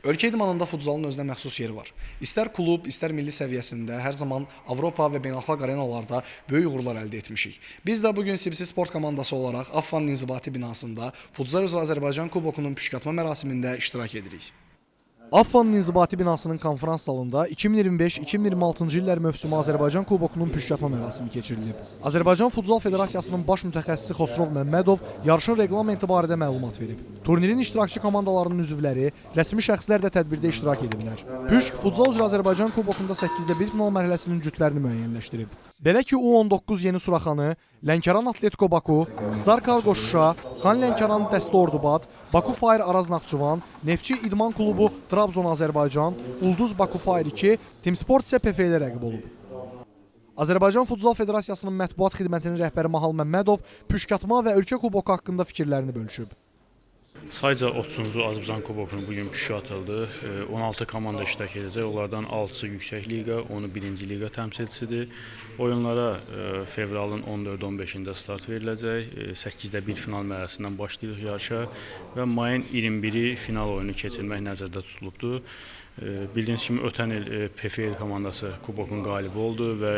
Ölkə idmanında futzalın özünə məxsus yeri var. İstər klub, istər milli səviyyəsində hər zaman Avropa və beynəlxalq arenalarda böyük uğurlar əldə etmişik. Biz də bugün Sibisi sport komandası olaraq Affanın inzibati binasında Futsal üzrə Azərbaycan Kubokunun püşkatma mərasimində iştirak edirik. Affanın inzibati binasının konferans salonunda 2025-2026-cı illər mövsümü Azərbaycan Kubokunun püşkatma mərasimi keçirilib. Azərbaycan Futsal Federasiyasının baş mütəxəssisi Xosrov Məmmədov yarışın reqlamenti barədə məlumat verib. Turnirin iştirakçı komandalarının üzvləri, rəsmi şəxslər də tədbirdə iştirak ediblər. Püşk Futsal üzrə Azərbaycan Kubokunda 8-də 1 final mərhələsinin cütlərini müəyyənləşdirib. Belə ki, U19 Yeni Suraxanı, Lənkəran Atletiko Baku, Star Kargo Şuşa, Xan Lənkəran Dəstə Ordubat, Baku Fire Araz Naxçıvan, Neftçi İdman Klubu Trabzon Azərbaycan, Ulduz Baku Fire 2, Team Sport isə PFL-ə rəqib olub. Azərbaycan Futsal Federasiyasının mətbuat xidmətinin rəhbəri Mahal Məmmədov püşkatma və ölkə kuboku haqqında fikirlərini bölüşüb. Sayca 30-cu Azərbaycan Kubokunun bugün püşkü atıldı. 16 komanda iştirak edəcək. Onlardan 6-sı yüksək liqa, 10-u birinci liqa təmsilçisidir. Oyunlara fevralın 14-15-də start veriləcək. 8-də 1 final mərhələsindən başlayırıq yarışa və mayın 21-i final oyunu keçirmək nəzərdə tutulubdur. Bildiyiniz kimi ötən il PFL komandası kubokun qalibi oldu və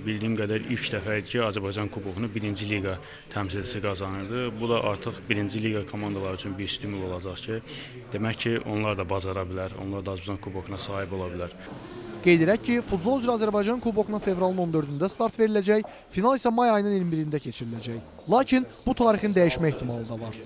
bildiyim qədər ilk dəfə idi ki, Azərbaycan Kubokunu birinci liqa təmsilçisi qazanırdı. Bu da artıq birinci liqa komandalar üçün bir stimul olacaq ki, demək ki, onlar da bacara bilər, onlar da Azərbaycan Kubokuna sahib ola bilər. Qeyd edək ki, Futsal üzrə Azərbaycan Kubokuna fevralın 14-də start veriləcək, final isə may ayının 21-də keçiriləcək. Lakin bu tarixin dəyişmə ehtimalı da var.